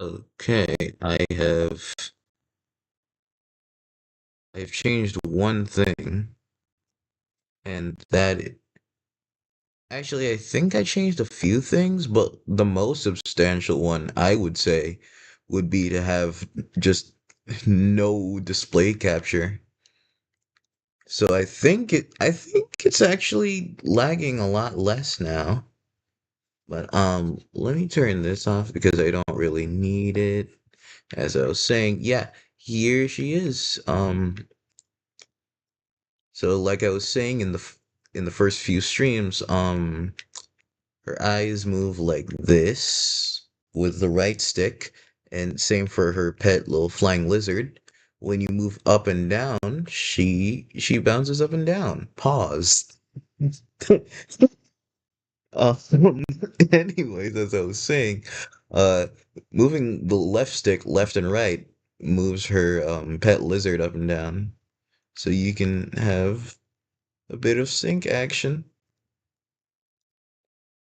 Okay, I've changed one thing, and actually I think I changed a few things, but the most substantial one I would say would be to have just no display capture. So I think it's actually lagging a lot less now. But let me turn this off because I don't really need it. As I was saying, yeah, here she is. So like I was saying in the first few streams, her eyes move like this with the right stick, and same for her pet little flying lizard. When you move up and down, she bounces up and down. Pause. Uh, anyways, as I was saying, uh, moving the left stick left and right moves her pet lizard up and down, so you can have a bit of sync action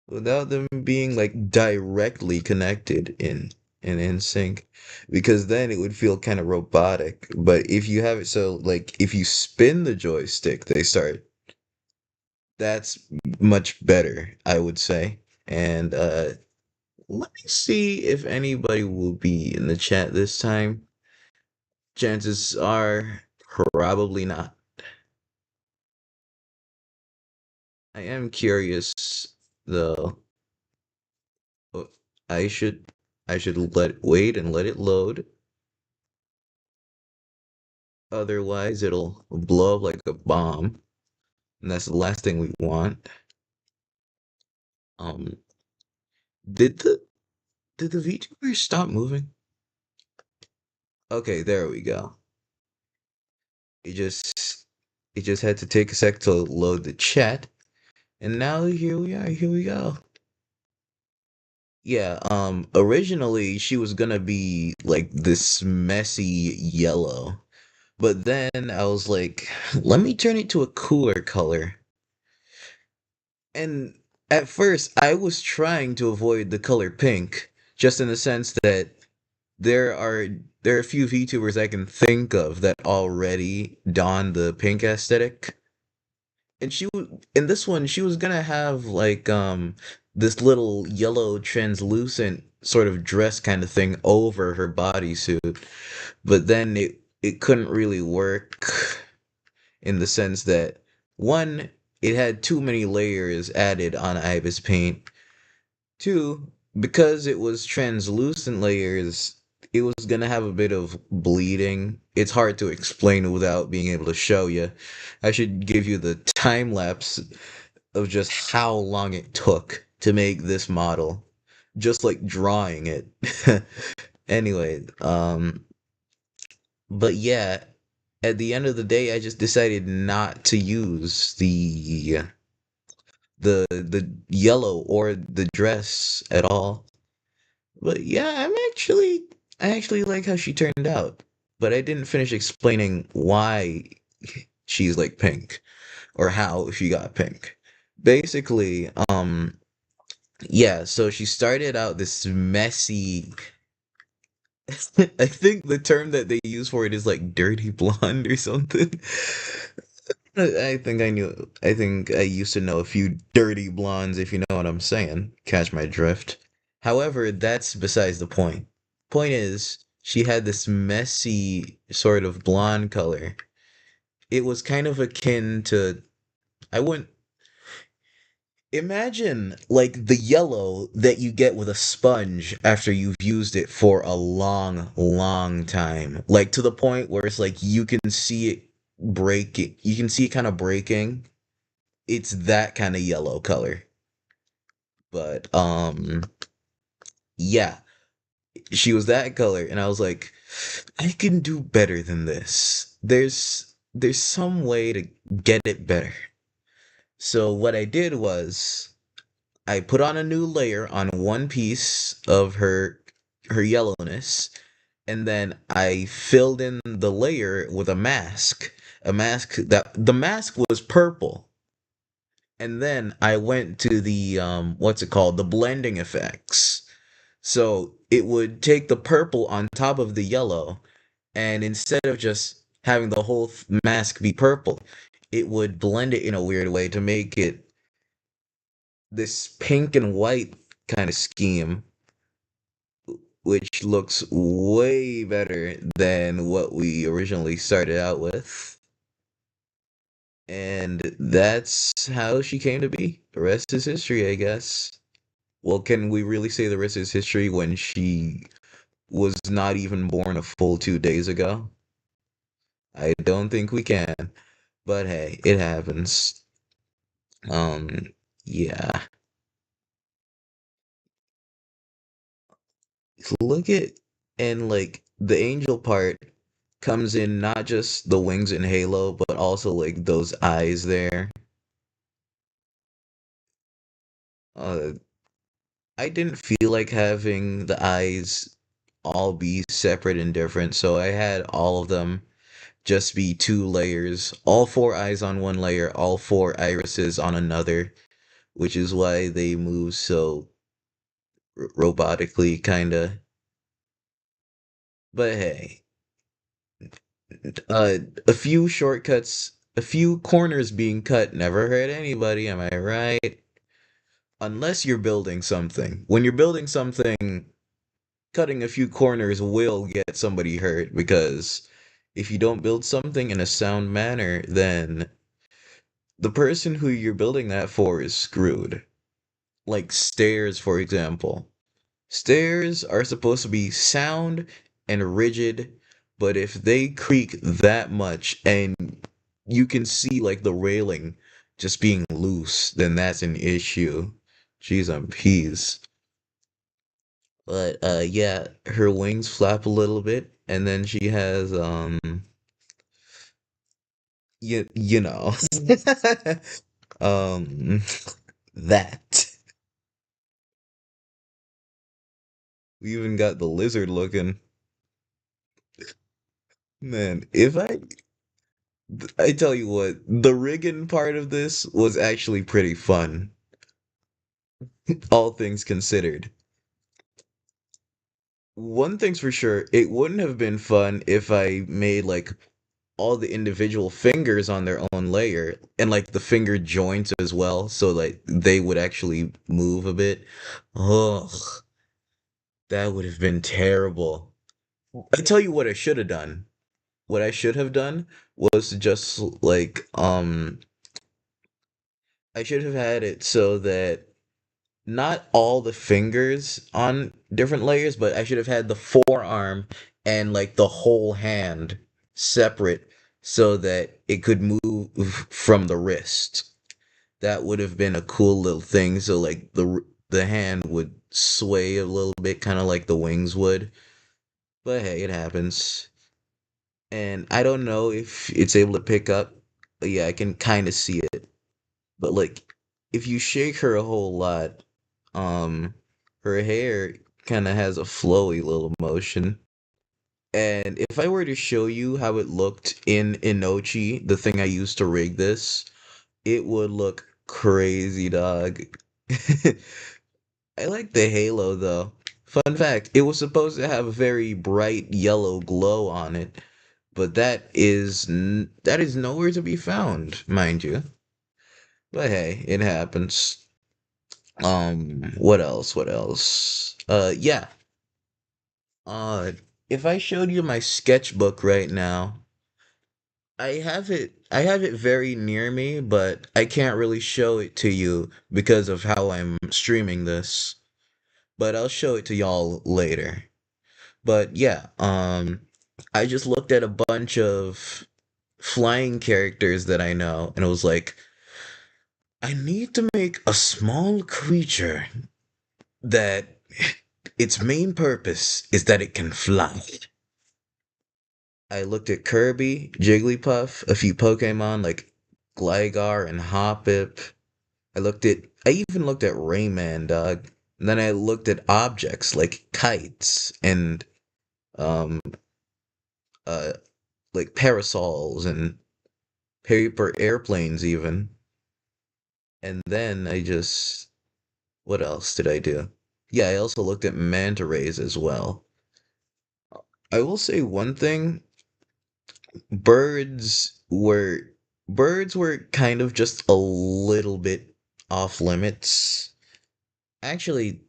without them being like directly connected in sync, because then it would feel kind of robotic. But if you have it so like if you spin the joystick, they start. That's much better, I would say. And let me see if anybody will be in the chat this time. Chances are probably not. I am curious though. Oh, I should I should let wait and let it load. Otherwise it'll blow up like a bomb. And that's the last thing we want. Um did the VTuber stop moving? Okay, there we go. It just it just had to take a sec to load the chat. And now here we are, here we go. Yeah, originally she was gonna be like this messy yellow, but then I was like, let me turn it to a cooler color. And at first I was trying to avoid the color pink, just in the sense that there are there are a few VTubers I can think of that already don the pink aesthetic. And in this one she was gonna have like this little yellow translucent sort of dress kind of thing over her bodysuit, but then it couldn't really work in the sense that one, it had too many layers added on Ibis Paint. Two, because it was translucent layers, it was gonna have a bit of bleeding. It's hard to explain without being able to show you. I should give you the time lapse of just how long it took to make this model. Just like drawing it. Anyway, but yeah, at the end of the day, I just decided not to use the yellow or the dress at all. But yeah, I actually like how she turned out. But I didn't finish explaining why she's like pink or how she got pink. Basically, yeah, so she started out this messy I think the term that they use for it is like dirty blonde or something. I think I used to know a few dirty blondes, if you know what I'm saying. Catch my drift. However, that's besides the point. Point is, she had this messy sort of blonde color. It was kind of akin to, I wouldn't, imagine like the yellow that you get with a sponge after you've used it for a long, long time. Like to the point where it's like you can see it breaking. You can see it kind of breaking. It's that kind of yellow color. But yeah, she was that color and I was like, I can do better than this. There's some way to get it better. So what I did was I put on a new layer on one piece of her yellowness, and then I filled in the layer with a mask. A mask that the mask was purple. And then I went to the what's it called? The blending effects. So it would take the purple on top of the yellow, and instead of just having the whole mask be purple, it would blend it in a weird way to make it this pink and white kind of scheme, which looks way better than what we originally started out with. And that's how she came to be. The rest is history, I guess. Well, can we really say the rest is history when she was not even born a full 2 days ago? I don't think we can. But hey, it happens. Um, yeah. Look at and like the angel part comes in not just the wings and halo, but also like those eyes there. Uh, I didn't feel like having the eyes all be separate and different, so I had all of them just be two layers, all four eyes on one layer, all four irises on another, which is why they move so robotically, kinda. But hey, uh, a few shortcuts, a few corners being cut never hurt anybody, am I right? Unless you're building something. When you're building something, cutting a few corners will get somebody hurt because if you don't build something in a sound manner, then the person who you're building that for is screwed. Like stairs, for example. Stairs are supposed to be sound and rigid, but if they creak that much and you can see like the railing just being loose, then that's an issue. Jeez, I'm peas. But yeah, her wings flap a little bit, and then she has you know um that. We even got the lizard looking. Man, if I tell you what, the rigging part of this was actually pretty fun, all things considered. One thing's for sure, it wouldn't have been fun if I made like all the individual fingers on their own layer and like the finger joints as well, so like they would actually move a bit. Ugh, that would have been terrible. I tell you what I should have done. What I should have done was to just like I should have had it so that not all the fingers on different layers, but I should have had the forearm and like the whole hand separate so that it could move from the wrist. That would have been a cool little thing. So like the hand would sway a little bit, kind of like the wings would. But hey, it happens. And I don't know if it's able to pick up. But yeah, I can kind of see it. But like, if you shake her a whole lot, um, her hair kind of has a flowy little motion. And if I were to show you how it looked in Inochi, the thing I used to rig this, it would look crazy, dog. I like the halo though. Fun fact, it was supposed to have a very bright yellow glow on it, but that is nowhere to be found, mind you. But hey, it happens. What else? What else? Yeah. Uh, if I showed you my sketchbook right now, I have it very near me, but I can't really show it to you because of how I'm streaming this. But I'll show it to y'all later. But yeah, I just looked at a bunch of flying characters that I know, and it was like, I need to make a small creature that its main purpose is that it can fly. I looked at Kirby, Jigglypuff, a few Pokemon like Gligar and Hoppip. I even looked at Rayman, dog. And then I looked at objects like kites and um uh like parasols and paper airplanes even. And then what else did I do? Yeah, I also looked at manta rays as well. I will say one thing, birds were birds were kind of just a little bit off limits. Actually,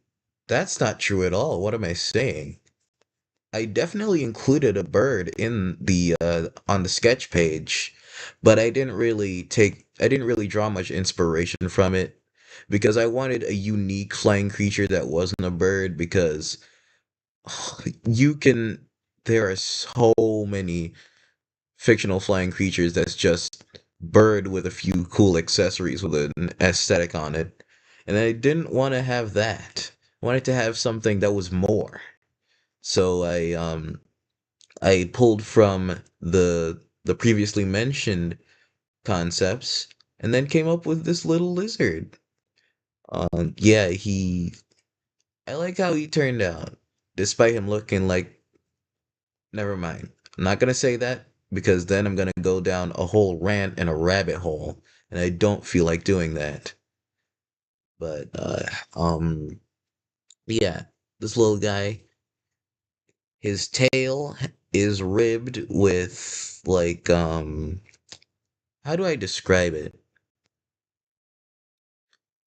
that's not true at all. What am I saying? I definitely included a bird in the on the sketch page, but I didn't really draw much inspiration from it because I wanted a unique flying creature that wasn't a bird because you can there are so many fictional flying creatures that's just bird with a few cool accessories with an aesthetic on it. And I didn't want to have that. I wanted to have something that was more. So I pulled from the previously mentioned concepts and then came up with this little lizard. Yeah, he I like how he turned out, despite him looking like never mind. I'm not gonna say that because then I'm gonna go down a whole rant and a rabbit hole, and I don't feel like doing that. But yeah, this little guy, his tail is ribbed with like how do I describe it?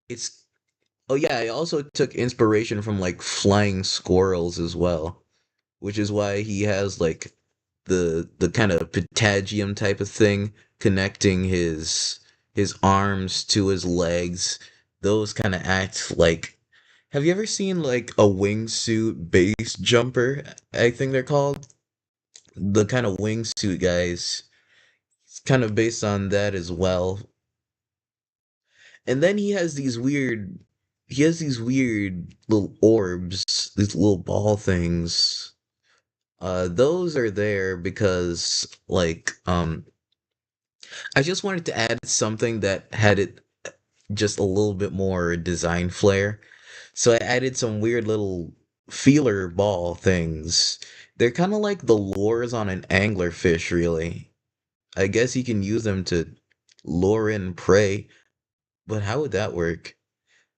It's oh yeah, I also took inspiration from like flying squirrels as well, which is why he has like the kind of patagium type of thing connecting his arms to his legs. Those kind of act like. Have you ever seen like a wingsuit base jumper? I think they're called the kind of wingsuit guys. It's kind of based on that as well. And then he has these weird little orbs, these little ball things. Those are there because I just wanted to add something that had it just a little bit more design flair. So I added some weird little feeler ball things. They're kind of like the lures on an anglerfish, really. I guess you can use them to lure in prey, but how would that work?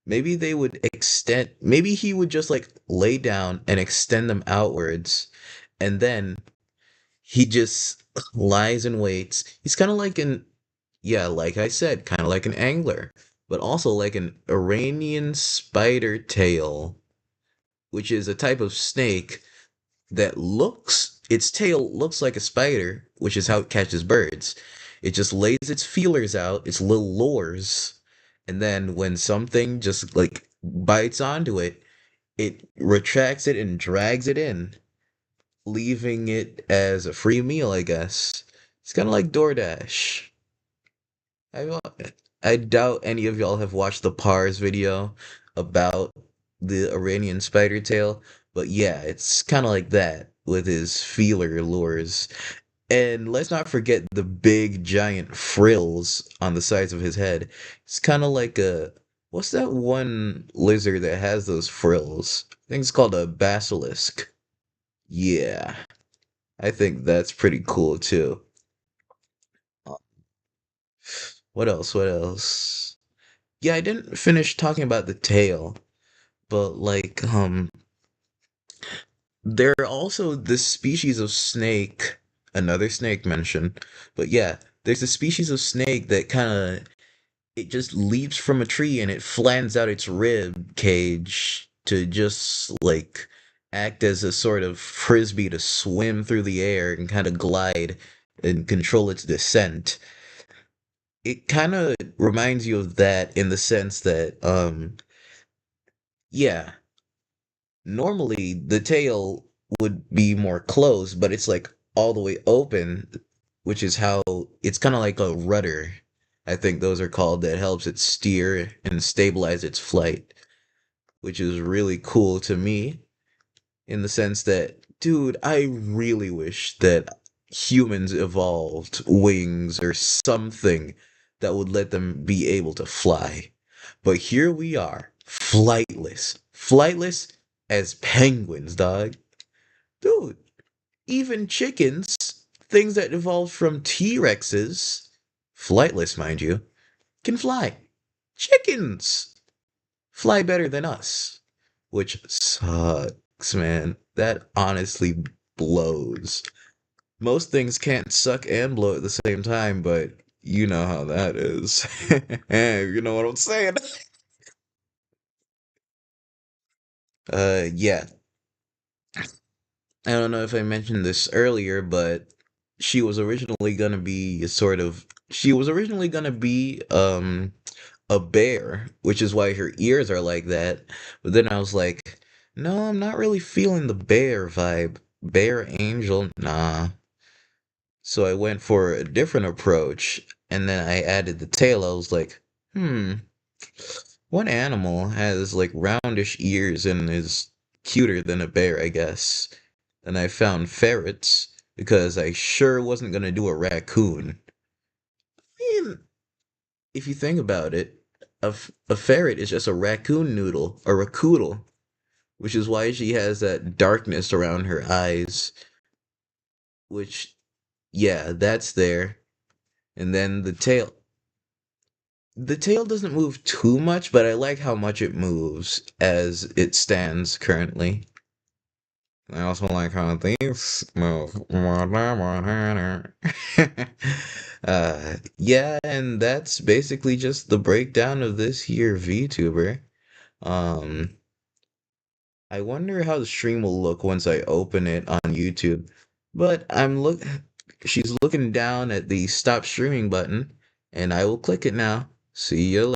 Maybe they would extend, maybe he would just like lay down and extend them outwards, and then he just lies and waits. He's kind of like an yeah, like I said, kind of like an angler, but also like an Iranian spider tail, which is a type of snake that looks, its tail looks like a spider, which is how it catches birds. It just lays its feelers out, its little lures, and then when something just like bites onto it, it retracts it and drags it in, leaving it as a free meal, I guess. It's kind of like DoorDash. I I doubt any of y'all have watched the Pars video about the Iranian spider tail, but yeah, it's kind of like that with his feeler lures. And let's not forget the big giant frills on the sides of his head. It's kind of like a what's that one lizard that has those frills? I think it's called a basilisk. Yeah, I think that's pretty cool too. Uh, What else? What else? Yeah, I didn't finish talking about the tail, but there are also this species of snake, another snake mentioned, but yeah, there's a species of snake that kind of it just leaps from a tree and it flans out its rib cage to just like act as a sort of frisbee to swim through the air and kind of glide and control its descent. It kind of reminds you of that in the sense that yeah, normally the tail would be more closed, but it's like all the way open, which is how it's kind of like a rudder. I think those are called that helps it steer and stabilize its flight, which is really cool to me in the sense that, dude, I really wish that humans evolved wings or something that would let them be able to fly. But here we are, flightless. Flightless as penguins, dog. Dude, even chickens, things that evolved from T Rexes, flightless, mind you, can fly. Chickens fly better than us, which sucks, man. That honestly blows. Most things can't suck and blow at the same time, but you know how that is. You know what I'm saying? Yeah. I don't know if I mentioned this earlier, but she was originally gonna be a bear, which is why her ears are like that. But then I was like, no, I'm not really feeling the bear vibe. Bear angel, nah. So I went for a different approach, and then I added the tail. I was like, what animal has like roundish ears and is cuter than a bear, I guess? And I found ferrets because I sure wasn't gonna do a raccoon. I mean, if you think about it, a ferret is just a raccoon noodle, a raccoodle, which is why she has that darkness around her eyes, which, yeah, that's there. And then the tail. The tail doesn't move too much, but I like how much it moves as it stands currently. I also like how these move. Yeah, and that's basically just the breakdown of this here VTuber. Um, I wonder how the stream will look once I open it on YouTube. But she's looking down at the stop streaming button, and I will click it now. See you later.